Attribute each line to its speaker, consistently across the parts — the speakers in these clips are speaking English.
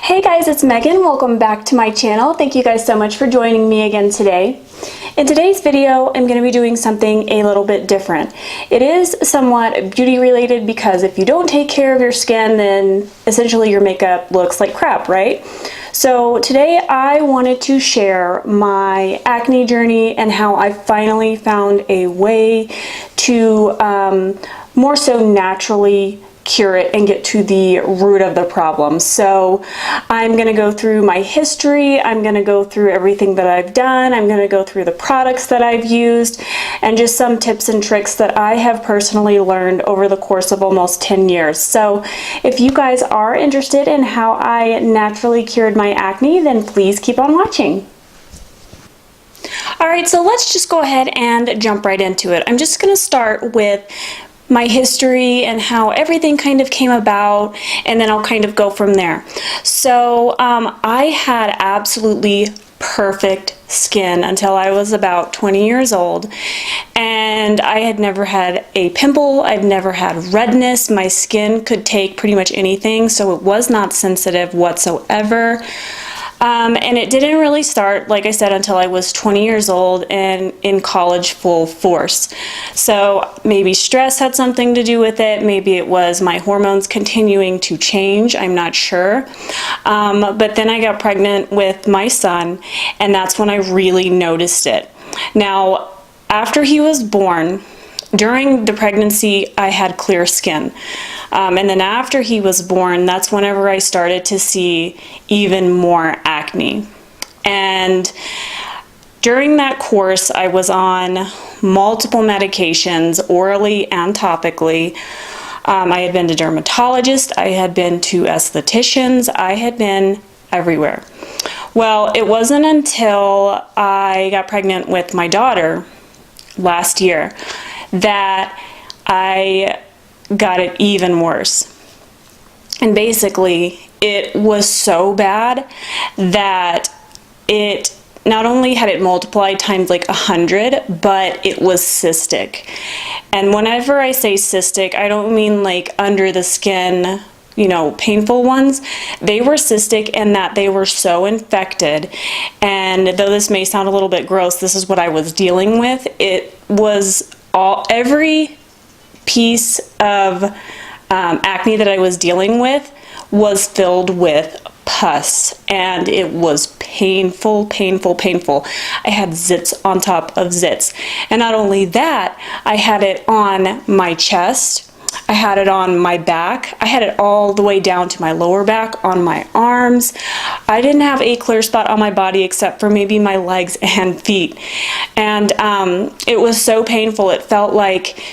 Speaker 1: Hey guys, it's Megan. Welcome back to my channel. Thank you guys so much for joining me again today. In today's video, I'm going to be doing something a little bit different. It is somewhat beauty related because if you don't take care of your skin, then essentially your makeup looks like crap, right? So today I wanted to share my acne journey and how I finally found a way to more so naturally cure it and get to the root of the problem. So I'm going to go through my history, I'm going to go through everything that I've done, I'm going to go through the products that I've used, and just some tips and tricks that I have personally learned over the course of almost 10 years. So if you guys are interested in how I naturally cured my acne, then please keep on watching. Alright, so let's just go ahead and jump right into it. I'm just going to start with my history and how everything kind of came about, and then I'll kind of go from there. So I had absolutely perfect skin until I was about 20 years old, and I had never had a pimple, I've never had redness, my skin could take pretty much anything, so it was not sensitive whatsoever. And it didn't really start, like I said, until I was 20 years old and in college full force. So maybe stress had something to do with it. Maybe it was my hormones continuing to change. I'm not sure. But then I got pregnant with my son, and that's when I really noticed it. Now, after he was born, during the pregnancy, I had clear skin. And then after he was born, that's whenever I started to see even more acne. And during that course, I was on multiple medications, orally and topically. I had been to dermatologists, I had been to estheticians, I had been everywhere. Well, it wasn't until I got pregnant with my daughter last year that I got it even worse. And basically, it was so bad that it not only had it multiplied times like 100, but it was cystic. And whenever I say cystic, I don't mean like under the skin, you know, painful ones. They were cystic in that they were so infected. And though this may sound a little bit gross, this is what I was dealing with. It was every piece of acne that I was dealing with was filled with pus, and it was painful, painful, painful. I had zits on top of zits. And not only that, I had it on my chest, I had it on my back, I had it all the way down to my lower back, on my arms. I didn't have a clear spot on my body except for maybe my legs and feet. And it was so painful. It felt like,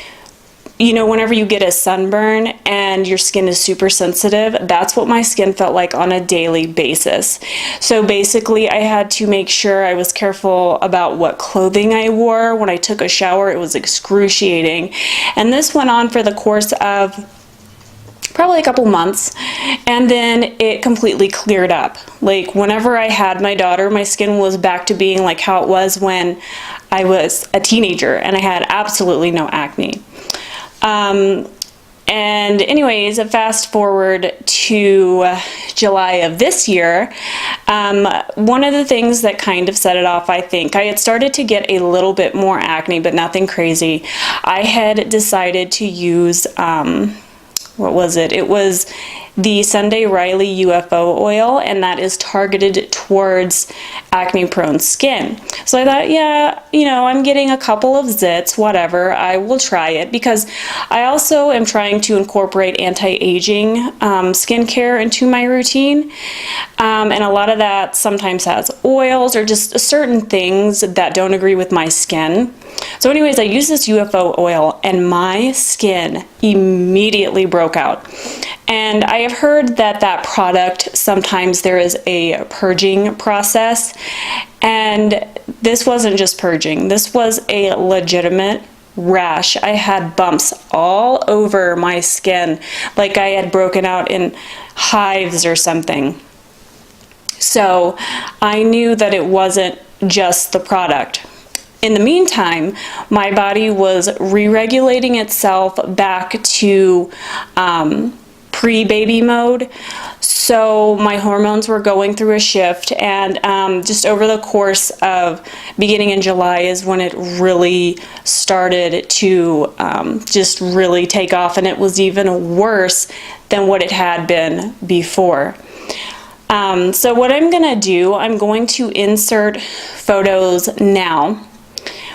Speaker 1: you know, whenever you get a sunburn and your skin is super sensitive, that's what my skin felt like on a daily basis. So basically, I had to make sure I was careful about what clothing I wore. When I took a shower, it was excruciating. And this went on for the course of probably a couple months, and then it completely cleared up. Like whenever I had my daughter, my skin was back to being like how it was when I was a teenager, and I had absolutely no acne. And anyways, fast forward to July of this year, one of the things that kind of set it off, I think, I had started to get a little bit more acne, but nothing crazy. I had decided to use, what was it? It was the Sunday Riley UFO oil, and that is targeted towards acne prone skin. So I thought, yeah, you know, I'm getting a couple of zits, whatever, I will try it, because I also am trying to incorporate anti-aging skincare into my routine, and a lot of that sometimes has oils or just certain things that don't agree with my skin. So anyways, I used this UFO oil and my skin immediately broke out. And I have heard that that product, sometimes there is a purging process, and this wasn't just purging, this was a legitimate rash. I had bumps all over my skin, like I had broken out in hives or something. So I knew that it wasn't just the product. In the meantime, my body was re-regulating itself back to pre-baby mode. So my hormones were going through a shift, and just over the course of beginning in July is when it really started to just really take off, and it was even worse than what it had been before. So what I'm gonna do, I'm going to insert photos now.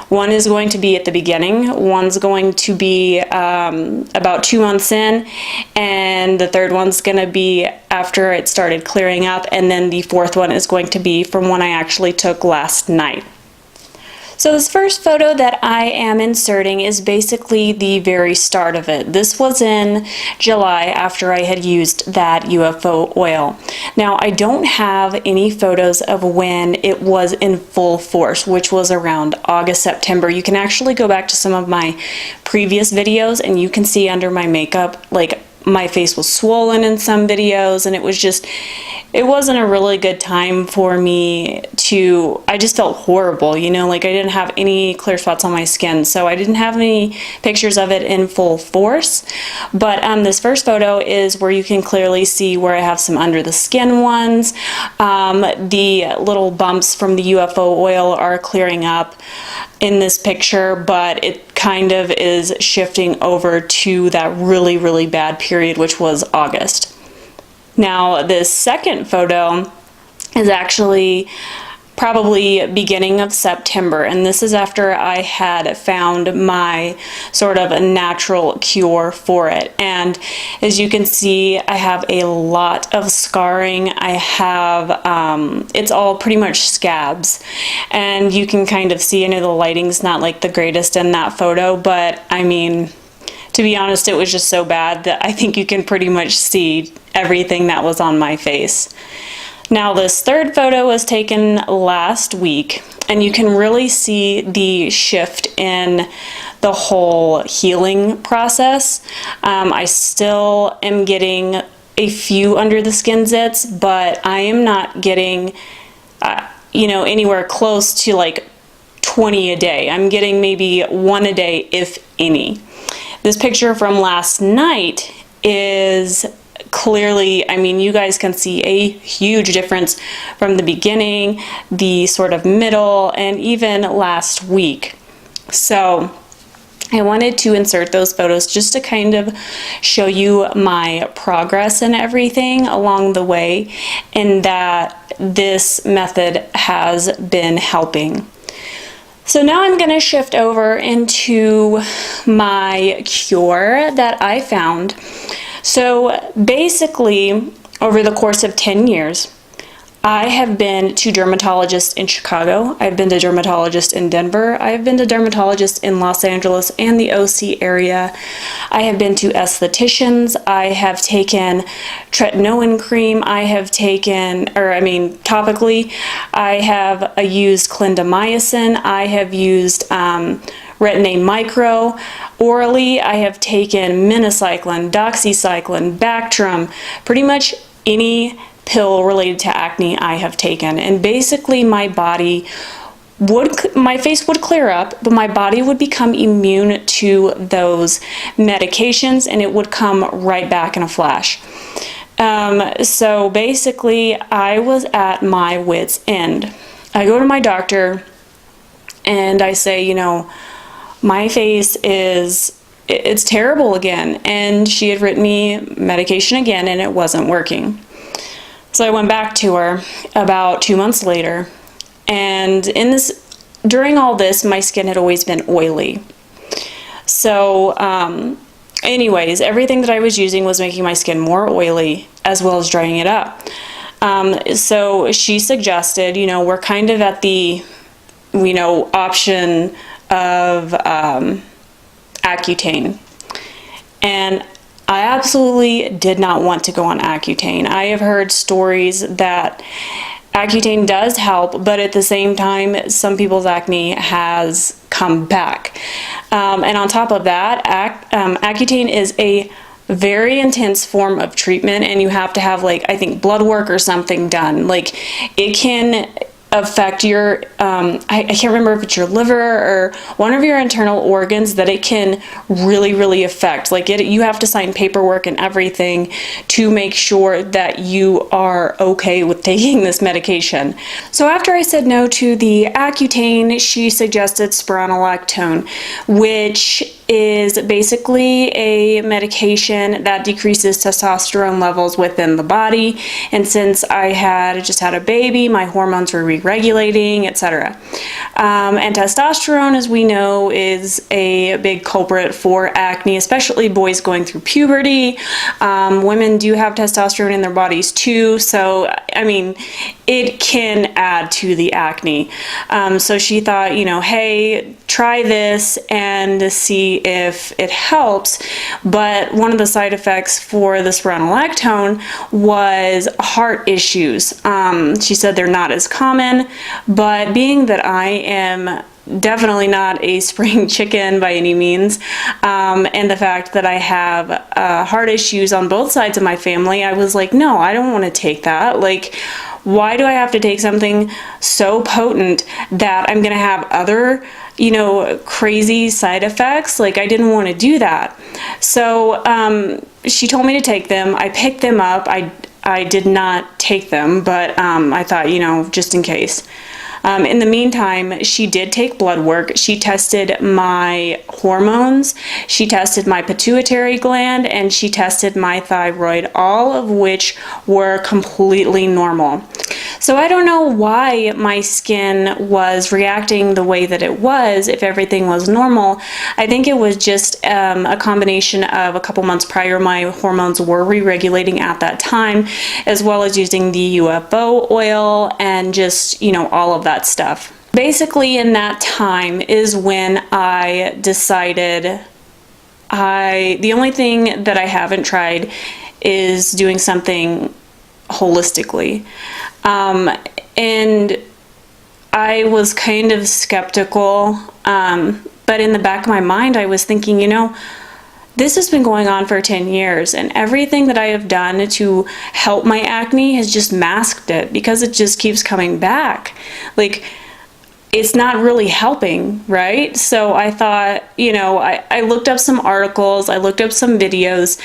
Speaker 1: One is going to be at the beginning, one's going to be about 2 months in, and the third one's going to be after it started clearing up, and then the fourth one is going to be from one I actually took last night. So this first photo that I am inserting is basically the very start of it. This was in July after I had used that UFO oil. Now I don't have any photos of when it was in full force, which was around August, September. You can actually go back to some of my previous videos and you can see under my makeup, like my face was swollen in some videos, and it wasn't a really good time for me I just felt horrible, you know, like I didn't have any clear spots on my skin, so I didn't have any pictures of it in full force. But this first photo is where you can clearly see where I have some under the skin ones. The little bumps from the UFO oil are clearing up in this picture, but it kind of is shifting over to that really, really bad period, which was August. Now, this second photo is actually probably beginning of September, and this is after I had found my sort of a natural cure for it. And as you can see, I have a lot of scarring. I have it's all pretty much scabs, and you can kind of see, I know the lighting's not like the greatest in that photo, but I mean, to be honest, it was just so bad that I think you can pretty much see everything that was on my face. Now, this third photo was taken last week, and you can really see the shift in the whole healing process. I still am getting a few under the skin zits, but I am not getting, you know, anywhere close to like 20 a day. I'm getting maybe 1 a day, if any. This picture from last night is clearly, I mean, you guys can see a huge difference from the beginning, the sort of middle, and even last week. So I wanted to insert those photos just to kind of show you my progress and everything along the way, and that this method has been helping. So now I'm going to shift over into my cure that I found. So basically, over the course of 10 years, I have been to dermatologists in Chicago, I've been to dermatologists in Denver, I've been to dermatologists in Los Angeles and the OC area. I have been to estheticians, I have taken tretinoin cream, I have taken, topically, I have used clindamycin, I have used Retin-A Micro. Orally, I have taken minocycline, doxycycline, Bactrim, pretty much any pill related to acne I have taken. And basically my face would clear up, but my body would become immune to those medications, and it would come right back in a flash. So basically I was at my wit's end. I go to my doctor and I say, you know, my face it's terrible again. And she had written me medication again, and it wasn't working. So I went back to her about 2 months later, and during all this, my skin had always been oily. So anyways, everything that I was using was making my skin more oily as well as drying it up. So she suggested, you know, we're kind of at the, you know, option of Accutane. And I absolutely did not want to go on Accutane. I have heard stories that Accutane does help, but at the same time, some people's acne has come back. And on top of that, Accutane is a very intense form of treatment, and you have to have, like, I think blood work or something done. Like, it can affect your, I can't remember if it's your liver or one of your internal organs that it can really, really affect. Like you have to sign paperwork and everything to make sure that you are okay with taking this medication. So after I said no to the Accutane, she suggested spironolactone, which is basically a medication that decreases testosterone levels within the body. And since I had just had a baby, my hormones were regulating, etc. And testosterone, as we know, is a big culprit for acne, especially boys going through puberty. Women do have testosterone in their bodies too, so I mean, it can add to the acne. So she thought, you know, hey, try this and see if it helps. But one of the side effects for the spironolactone was heart issues. She said they're not as common, but being that I am definitely not a spring chicken by any means, and the fact that I have heart issues on both sides of my family, I was like, no, I don't want to take that. Like, why do I have to take something so potent that I'm gonna have other, you know, crazy side effects? Like, I didn't want to do that. So she told me to take them. I picked them up. I did not take them, but I thought, you know, just in case. In the meantime, she did take blood work. She tested my hormones, she tested my pituitary gland, and she tested my thyroid, all of which were completely normal. So I don't know why my skin was reacting the way that it was if everything was normal. I think it was just a combination of a couple months prior, my hormones were re-regulating at that time, as well as using the UFO oil and just, you know, all of that stuff. Basically, in that time is when I decided the only thing that I haven't tried is doing something holistically. And I was kind of skeptical, but in the back of my mind, I was thinking, you know, this has been going on for 10 years, and everything that I have done to help my acne has just masked it because it just keeps coming back. Like, it's not really helping, right? So I thought, you know, I looked up some articles, I looked up some videos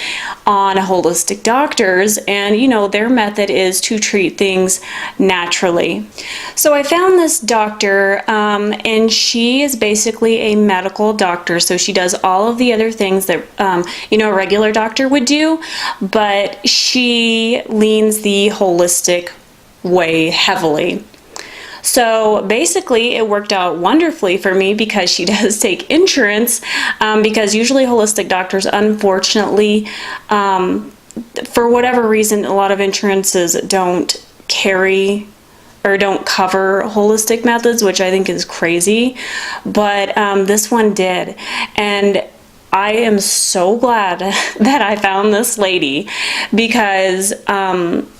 Speaker 1: on holistic doctors, and, you know, their method is to treat things naturally. So I found this doctor, and she is basically a medical doctor. So she does all of the other things that, you know, a regular doctor would do, but she leans the holistic way heavily. So basically it worked out wonderfully for me because she does take insurance, because usually holistic doctors, unfortunately, for whatever reason, a lot of insurances don't carry or don't cover holistic methods, which I think is crazy, but this one did. And I am so glad that I found this lady because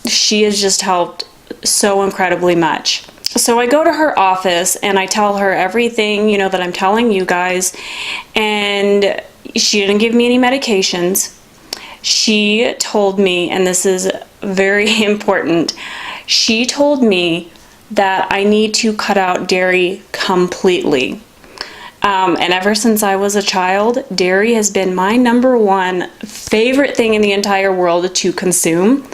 Speaker 1: she has just helped so incredibly much. So I go to her office and I tell her everything, you know, that I'm telling you guys, and she didn't give me any medications. She told me, and this is very important, she told me that I need to cut out dairy completely. And ever since I was a child, dairy has been my #1 favorite thing in the entire world to consume.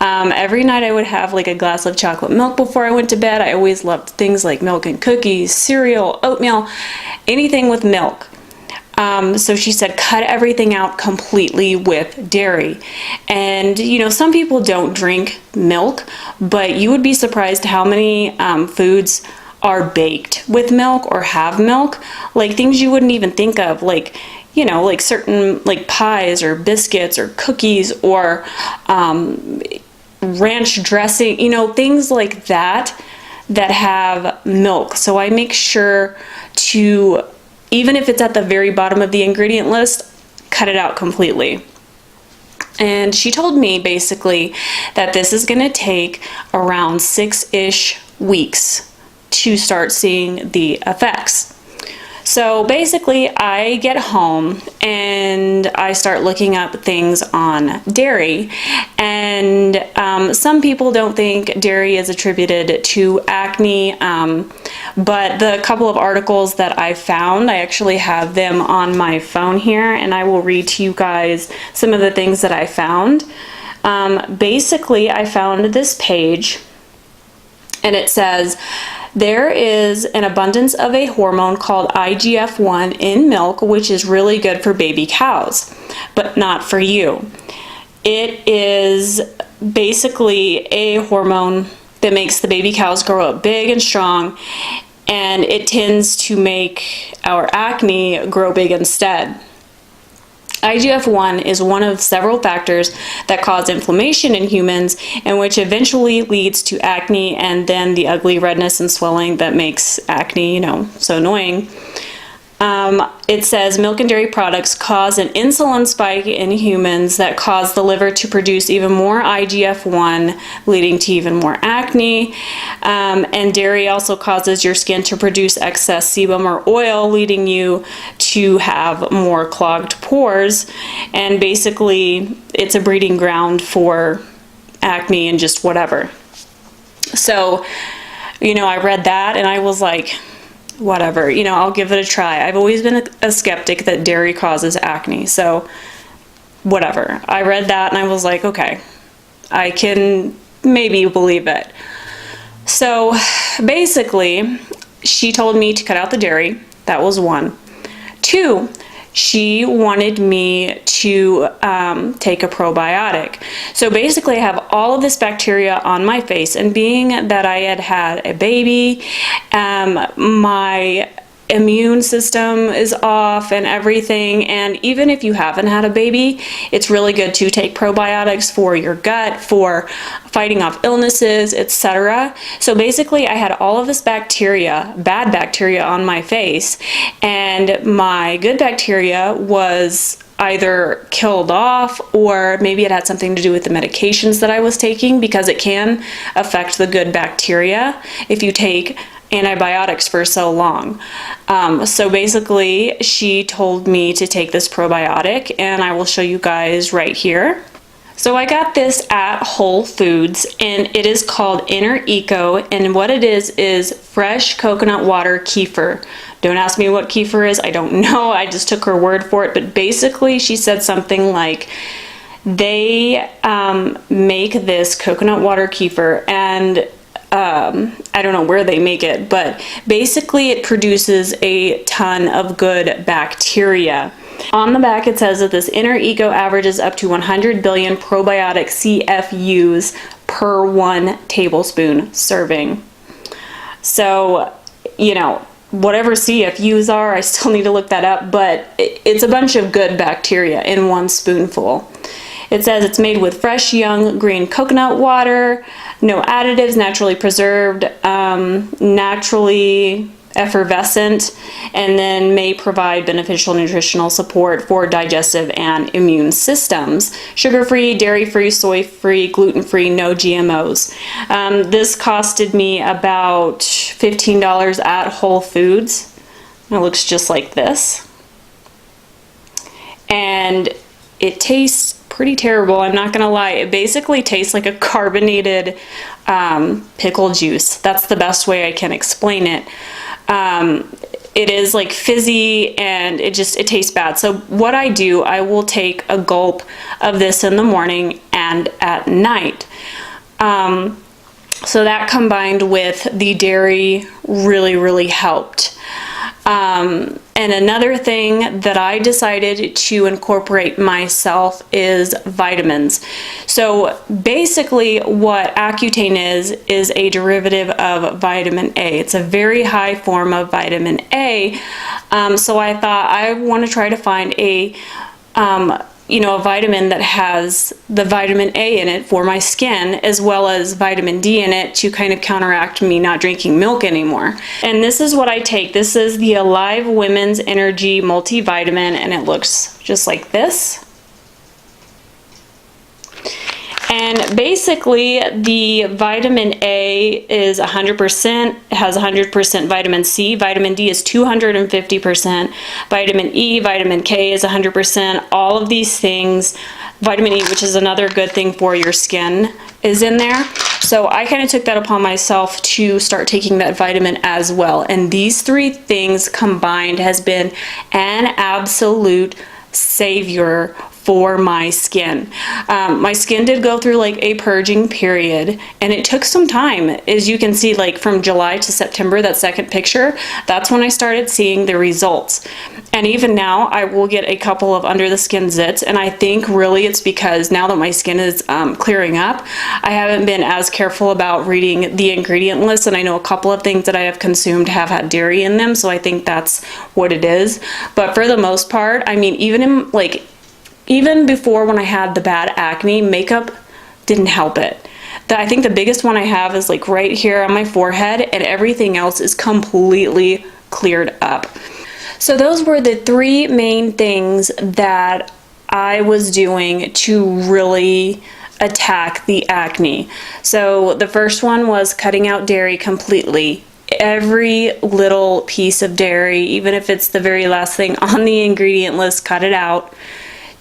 Speaker 1: Every night I would have like a glass of chocolate milk before I went to bed. I always loved things like milk and cookies, cereal, oatmeal, anything with milk. So she said, cut everything out completely with dairy. And, you know, some people don't drink milk, but you would be surprised how many foods are baked with milk or have milk, like things you wouldn't even think of, like, you know, like certain like pies or biscuits or cookies or ranch dressing, you know, things like that that have milk. So I make sure to, even if it's at the very bottom of the ingredient list, cut it out completely. And she told me basically that this is going to take around 6-ish weeks to start seeing the effects. So basically, I get home and I start looking up things on dairy, and some people don't think dairy is attributed to acne, but the couple of articles that I found, I actually have them on my phone here, and I will read to you guys some of the things that I found. Basically, I found this page, and it says, there is an abundance of a hormone called IGF-1 in milk, which is really good for baby cows, but not for you. It is basically a hormone that makes the baby cows grow up big and strong, and it tends to make our acne grow big instead. IGF-1 is one of several factors that cause inflammation in humans, and which eventually leads to acne and then the ugly redness and swelling that makes acne, so annoying. It says milk and dairy products cause an insulin spike in humans that cause the liver to produce even more IGF-1, leading to even more acne. And dairy also causes your skin to produce excess sebum or oil, leading you to have more clogged pores. And basically, it's a breeding ground for acne and just whatever. So, I read that and I was like, whatever, I'll give it a try. I've always been a skeptic that dairy causes acne, so whatever. I read that and I was like, okay, I can maybe believe it. So basically, she told me to cut out the dairy. That was one. Two, she wanted me to take a probiotic. So basically, I have all of this bacteria on my face, and being that I had a baby, my immune system is off and everything, and even if you haven't had a baby, it's really good to take probiotics for your gut, for fighting off illnesses, etc. So basically, I had all of this bacteria, bad bacteria, on my face, and my good bacteria was either killed off, or maybe it had something to do with the medications that I was taking, because it can affect the good bacteria if you take antibiotics for so long. So basically, she told me to take this probiotic, and I will show you guys right here. So I got this at Whole Foods, and it is called Inner Eco, and what it is fresh coconut water kefir. Don't ask me what kefir is, I don't know, I just took her word for it, but basically she said something like, they make this coconut water kefir, and I don't know where they make it, but basically it produces a ton of good bacteria. On the back it says that this Inner Eco averages up to 100 billion probiotic CFUs per 1 tablespoon serving. So, whatever CFUs are, I still need to look that up, but it's a bunch of good bacteria in 1 spoonful. It says it's made with fresh, young, green coconut water, no additives, naturally preserved, naturally effervescent, and then may provide beneficial nutritional support for digestive and immune systems. Sugar-free, dairy-free, soy-free, gluten-free, no GMOs. This costed me about $15 at Whole Foods. It looks just like this. And it tastes pretty terrible, I'm not gonna lie. It basically tastes like a carbonated pickle juice. That's the best way I can explain it. It is like fizzy, and it tastes bad. So what I do, I will take a gulp of this in the morning and at night. So that combined with the dairy really helped. And another thing that I decided to incorporate myself is vitamins. So basically what Accutane is a derivative of vitamin A. It's a very high form of vitamin A. So I thought I want to try to find a vitamin that has the vitamin A in it for my skin, as well as vitamin D in it to kind of counteract me not drinking milk anymore. And this is what I take. This is the Alive Women's Energy Multivitamin, and it looks just like this. And basically the vitamin A is 100%, it has 100% vitamin C, vitamin D is 250%, vitamin E, vitamin K is 100%, all of these things, vitamin E, which is another good thing for your skin, is in there. So I kind of took that upon myself to start taking that vitamin as well. And these three things combined has been an absolute savior for my skin. My skin did go through like a purging period, and it took some time. As you can see, like from July to September, that second picture, that's when I started seeing the results. And even now I will get a couple of under the skin zits, and I think really it's because now that my skin is clearing up, I haven't been as careful about reading the ingredient list, and I know a couple of things that I have consumed have had dairy in them, so I think that's what it is. But for the most part, I mean, even before when I had the bad acne, makeup didn't help it. I think the biggest one I have is like right here on my forehead, and everything else is completely cleared up. So those were the three main things that I was doing to really attack the acne. So the first one was cutting out dairy completely. Every little piece of dairy, even if it's the very last thing on the ingredient list, cut it out.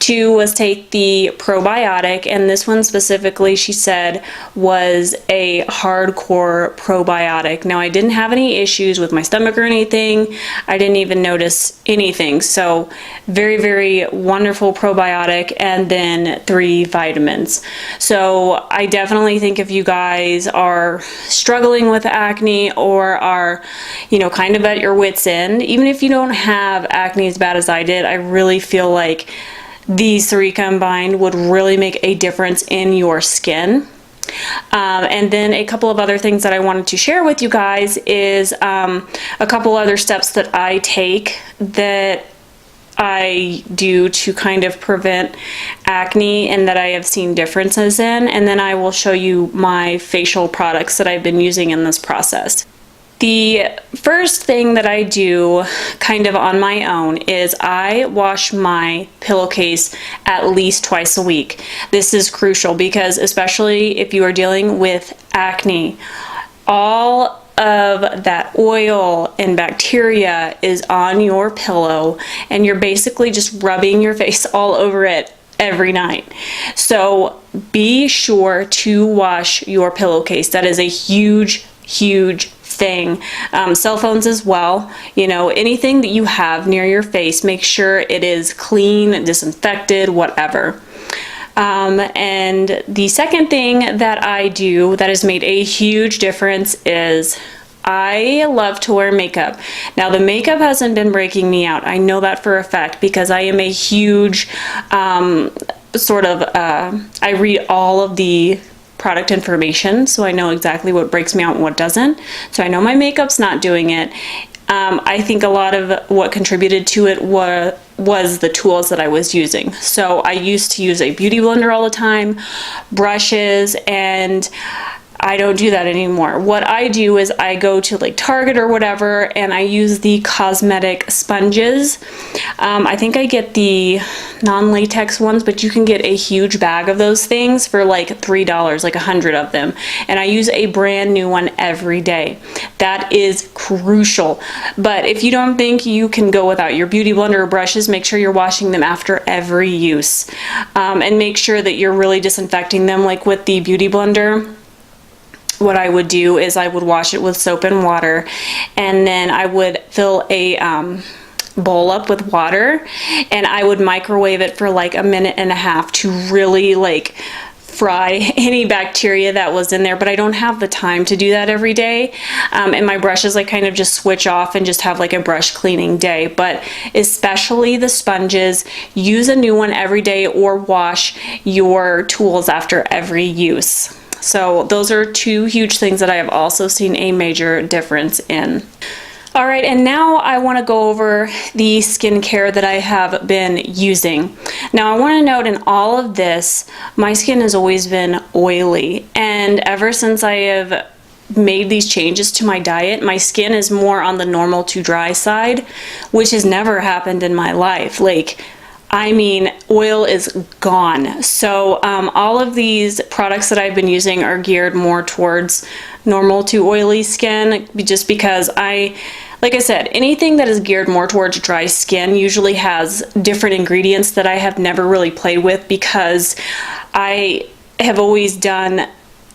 Speaker 1: 2 was take the probiotic, and this one specifically, she said, was a hardcore probiotic. Now, I didn't have any issues with my stomach or anything. I didn't even notice anything. So very, very wonderful probiotic, and then 3 vitamins. So I definitely think if you guys are struggling with acne or are, kind of at your wit's end, even if you don't have acne as bad as I did, I really feel like these 3 combined would really make a difference in your skin. And then a couple of other things that I wanted to share with you guys is a couple other steps that I take that I do to kind of prevent acne and that I have seen differences in, and then I will show you my facial products that I've been using in this process. The first thing that I do kind of on my own is I wash my pillowcase at least twice a week. This is crucial because especially if you are dealing with acne, all of that oil and bacteria is on your pillow, and you're basically just rubbing your face all over it every night. So be sure to wash your pillowcase. That is a huge thing. Cell phones as well, anything that you have near your face, make sure it is clean, disinfected, whatever. And the second thing that I do that has made a huge difference is I love to wear makeup. Now, the makeup hasn't been breaking me out. I know that for a fact because I am a huge I read all of the product information, so I know exactly what breaks me out and what doesn't. So I know my makeup's not doing it. I think a lot of what contributed to it was the tools that I was using. So I used to use a beauty blender all the time, brushes, and I don't do that anymore. What I do is I go to like Target or whatever, and I use the cosmetic sponges. I think I get the non-latex ones, but you can get a huge bag of those things for like $3, like 100 of them. And I use a brand new one every day. That is crucial. But if you don't think you can go without your beauty blender or brushes, make sure you're washing them after every use. And make sure that you're really disinfecting them. Like with the beauty blender, what I would do is I would wash it with soap and water, and then I would fill a bowl up with water, and I would microwave it for like a minute and a half to really like fry any bacteria that was in there. But I don't have the time to do that every day, and my brushes I kind of just switch off and just have like a brush cleaning day. But especially the sponges, use a new one every day or wash your tools after every use. So those are 2 huge things that I have also seen a major difference in. All right, and now I want to go over the skincare that I have been using. Now I want to note in all of this, my skin has always been oily, and ever since I have made these changes to my diet, my skin is more on the normal to dry side, which has never happened in my life. I mean, oil is gone. So all of these products that I've been using are geared more towards normal to oily skin, just because like I said, anything that is geared more towards dry skin usually has different ingredients that I have never really played with, because I have always done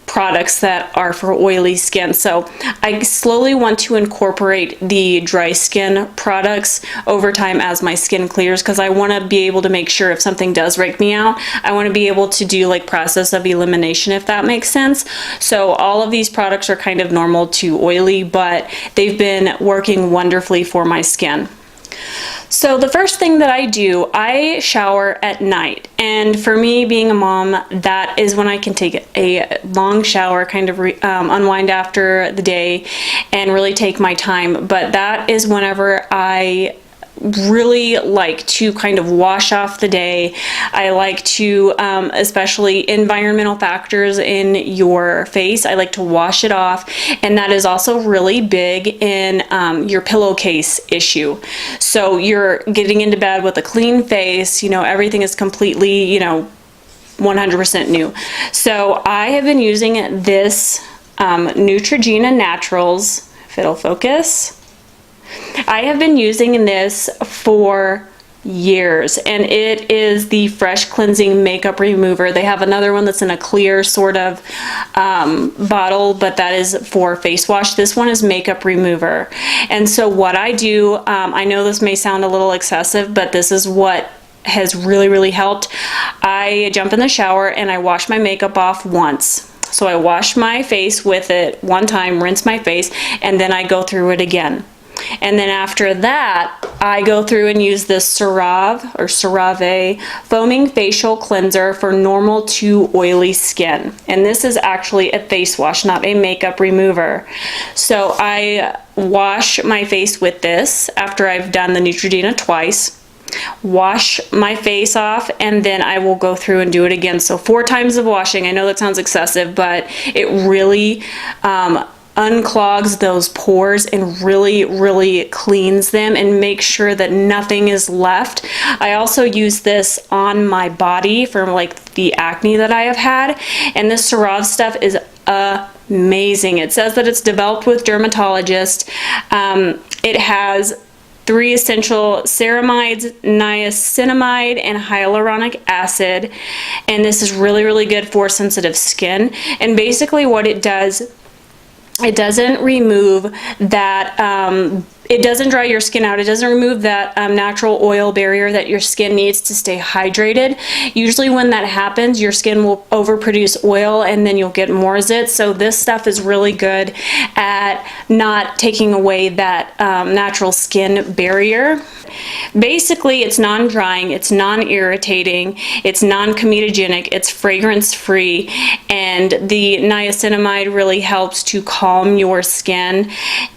Speaker 1: products that are for oily skin. So I slowly want to incorporate the dry skin products over time as my skin clears, because I want to be able to make sure if something does rake me out, I want to be able to do like process of elimination, if that makes sense. So all of these products are kind of normal to oily, but they've been working wonderfully for my skin. So the first thing that I do, I shower at night. And for me, being a mom, that is when I can take a long shower, kind of unwind after the day and really take my time. But that is whenever I really like to kind of wash off the day. I like to, especially environmental factors in your face, I like to wash it off. And that is also really big in your pillowcase issue. So you're getting into bed with a clean face, you know, everything is completely, you know, 100% new. So I have been using this Neutrogena Naturals, if it'll focus. I have been using this for years, and it is the Fresh Cleansing Makeup Remover. They have another one that's in a clear sort of bottle, but that is for face wash. This one is makeup remover. And so what I do, I know this may sound a little excessive, but this is what has really helped. I jump in the shower and I wash my makeup off once. So I wash my face with it one time, rinse my face, and then I go through it again. And then after that, I go through and use this CeraVe Foaming Facial Cleanser for normal to oily skin. And this is actually a face wash, not a makeup remover. So I wash my face with this after I've done the Neutrogena twice. Wash my face off, and then I will go through and do it again. So 4 times of washing. I know that sounds excessive, but it really unclogs those pores and really cleans them and makes sure that nothing is left. I also use this on my body for like the acne that I have had, and this CeraVe stuff is amazing. It says that it's developed with dermatologists. It has 3 essential ceramides, niacinamide, and hyaluronic acid, and this is really good for sensitive skin. And basically what it does, it doesn't remove that, it doesn't dry your skin out. It doesn't remove that natural oil barrier that your skin needs to stay hydrated. Usually when that happens, your skin will overproduce oil and then you'll get more zits. So this stuff is really good at not taking away that natural skin barrier. Basically, it's non-drying, it's non-irritating, it's non-comedogenic, it's fragrance-free, and the niacinamide really helps to calm your skin.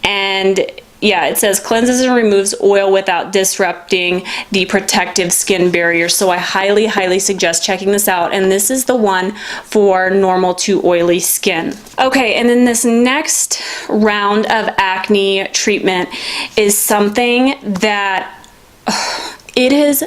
Speaker 1: And yeah, it says cleanses and removes oil without disrupting the protective skin barrier. So I highly suggest checking this out. And this is the one for normal to oily skin. Okay, and then this next round of acne treatment is something that it has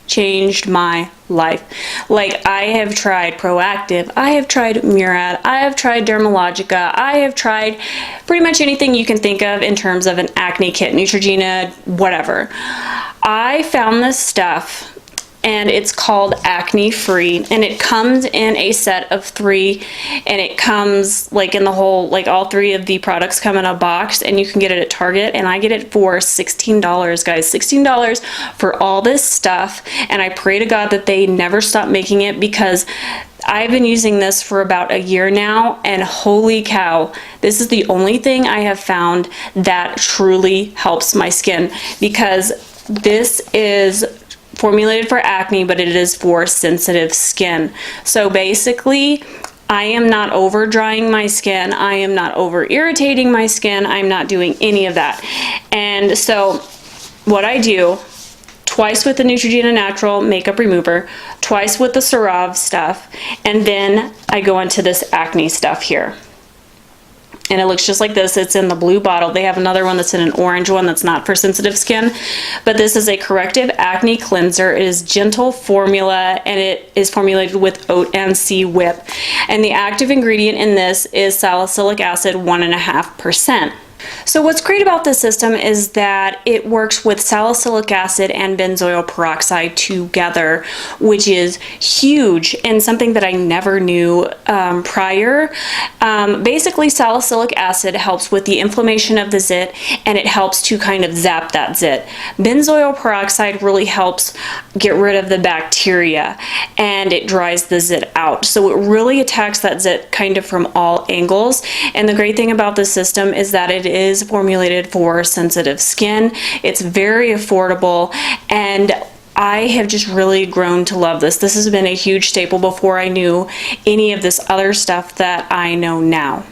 Speaker 1: changed my life. Like, I have tried Proactive, I have tried Murad, I have tried Dermalogica, I have tried pretty much anything you can think of in terms of an acne kit, Neutrogena, whatever. I found this stuff, and it's called Acne Free, and it comes in a set of 3, and it comes like in the whole, like all 3 of the products come in a box, and you can get it at Target, and I get it for $16, guys. $16 for all this stuff, and I pray to God that they never stop making it, because I've been using this for about a year now, and holy cow, this is the only thing I have found that truly helps my skin, because this is formulated for acne, but it is for sensitive skin. So basically, I am not over drying my skin, I am not over irritating my skin, I'm not doing any of that. And so what I do, twice with the Neutrogena Natural Makeup Remover, twice with the CeraVe stuff, and then I go into this acne stuff here. And it looks just like this. It's in the blue bottle. They have another one that's in an orange one that's not for sensitive skin. But this is a corrective acne cleanser. It is gentle formula, and it is formulated with oat and sea whip. And the active ingredient in this is salicylic acid, 1.5%. So what's great about this system is that it works with salicylic acid and benzoyl peroxide together, which is huge and something that I never knew prior. Basically, salicylic acid helps with the inflammation of the zit, and it helps to kind of zap that zit. Benzoyl peroxide really helps get rid of the bacteria, and it dries the zit out. So it really attacks that zit kind of from all angles. And the great thing about this system is that it is formulated for sensitive skin. It's very affordable, and I have just really grown to love this. This has been a huge staple before I knew any of this other stuff that I know now.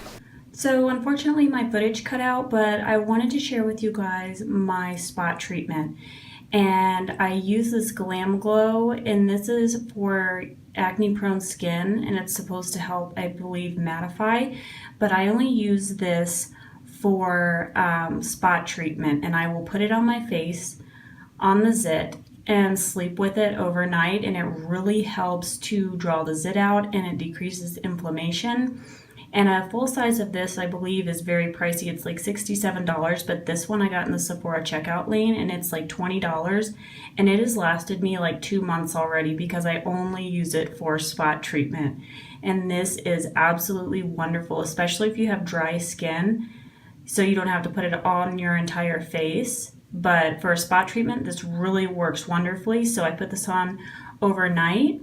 Speaker 1: So unfortunately my footage cut out, but I wanted to share with you guys my spot treatment. And I use this Glam Glow, and this is for acne prone skin, and it's supposed to help, I believe, mattify, but I only use this for spot treatment, and I will put it on my face, on the zit, and sleep with it overnight, and it really helps to draw the zit out, and it decreases inflammation. And a full size of this, I believe, is very pricey. It's like $67, but this one I got in the Sephora checkout lane, and it's like $20, and it has lasted me like 2 months already because I only use it for spot treatment. And this is absolutely wonderful, especially if you have dry skin, so you don't have to put it on your entire face. But for a spot treatment, this really works wonderfully. So I put this on overnight,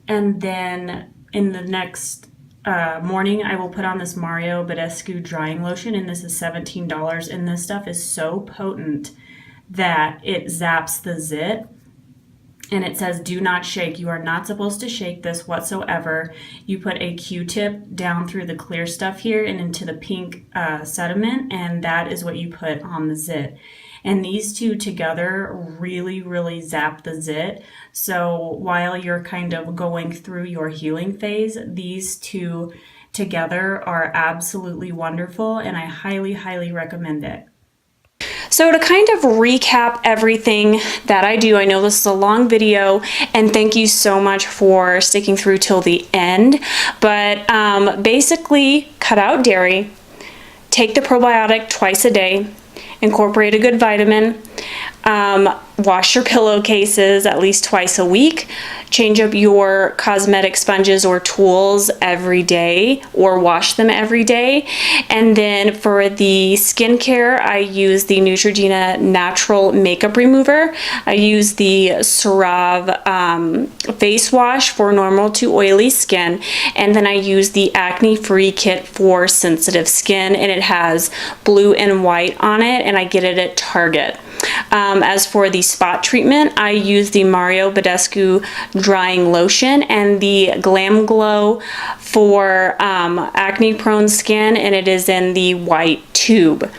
Speaker 1: and then in the next morning I will put on this Mario Badescu drying lotion, and this is $17, and this stuff is so potent that it zaps the zit. And it says, do not shake. You are not supposed to shake this whatsoever. You put a Q-tip down through the clear stuff here and into the pink sediment, and that is what you put on the zit. And these two together really, really zap the zit. So while you're kind of going through your healing phase, these two together are absolutely wonderful, and I highly, highly recommend it. So to kind of recap everything that I do, I know this is a long video, and thank you so much for sticking through till the end, but basically cut out dairy, take the probiotic twice a day, incorporate a good vitamin, wash your pillowcases at least twice a week, change up your cosmetic sponges or tools every day, or wash them every day. And then for the skincare, I use the Neutrogena Natural Makeup Remover. I use the CeraVe face wash for normal to oily skin, and then I use the Acne Free Kit for sensitive skin, and it has blue and white on it, and I get it at Target. As for the spot treatment, I use the Mario Badescu drying lotion and the Glam Glow for acne prone skin, and it is in the white tube.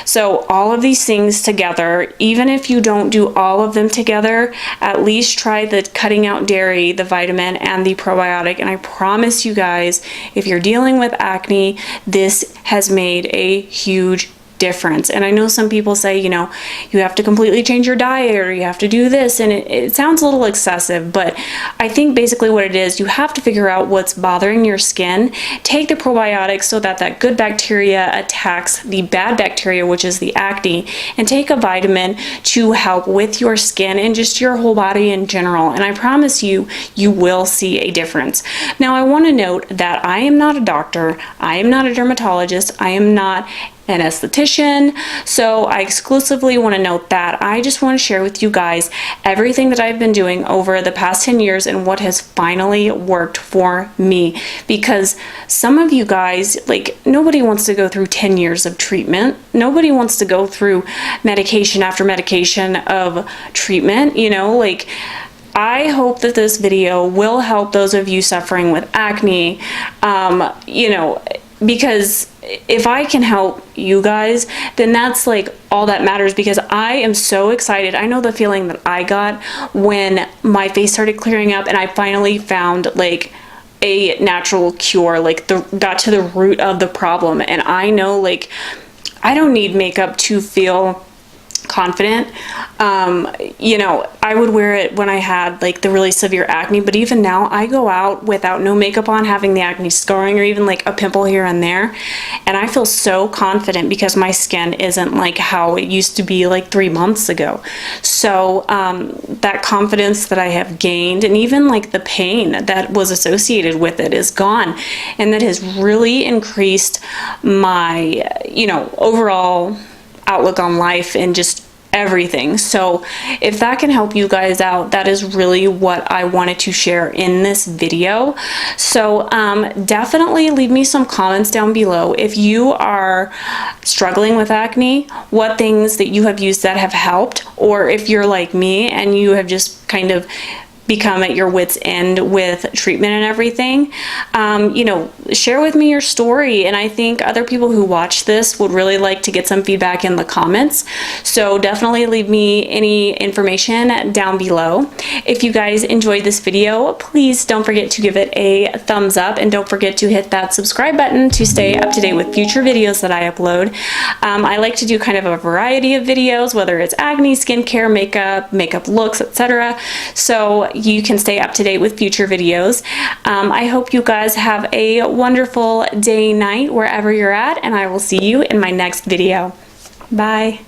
Speaker 1: So all of these things together, even if you don't do all of them together, at least try the cutting out dairy, the vitamin, and the probiotic. And I promise you guys, if you're dealing with acne, this has made a huge difference. And I know some people say, you know, you have to completely change your diet or you have to do this, and it sounds a little excessive, but I think basically what it is, you have to figure out what's bothering your skin, take the probiotics so that that good bacteria attacks the bad bacteria, which is the acne, and take a vitamin to help with your skin and just your whole body in general. And I promise you, you will see a difference. Now, I want to note that I am not a doctor, I am not a dermatologist, I am not an esthetician, so I exclusively want to note that I just want to share with you guys everything that I've been doing over the past 10 years and what has finally worked for me, because some of you guys, like, nobody wants to go through 10 years of treatment, nobody wants to go through medication after medication of treatment, you know, like, I hope that this video will help those of you suffering with acne, you know, because if I can help you guys, then that's like all that matters, because I am so excited. I know the feeling that I got when my face started clearing up and I finally found like a natural cure, like got to the root of the problem. And I know, like, I don't need makeup to feel confident. You know, I would wear it when I had like the really severe acne, but even now I go out without no makeup on, having the acne scarring or even like a pimple here and there, and I feel so confident because my skin isn't like how it used to be like 3 months ago. So that confidence that I have gained, and even like the pain that was associated with it, is gone, and that has really increased my, you know, overall outlook on life and just everything. So if that can help you guys out, that is really what I wanted to share in this video. So definitely leave me some comments down below if you are struggling with acne, what things that you have used that have helped, or if you're like me and you have just kind of become at your wit's end with treatment and everything. You know, share with me your story, and I think other people who watch this would really like to get some feedback in the comments. So definitely leave me any information down below. If you guys enjoyed this video, please don't forget to give it a thumbs up, and don't forget to hit that subscribe button to stay up to date with future videos that I upload. I like to do kind of a variety of videos, whether it's acne, skincare, makeup looks, etc. So you can stay up to date with future videos. I hope you guys have a wonderful day, night, wherever you're at, and I will see you in my next video. Bye.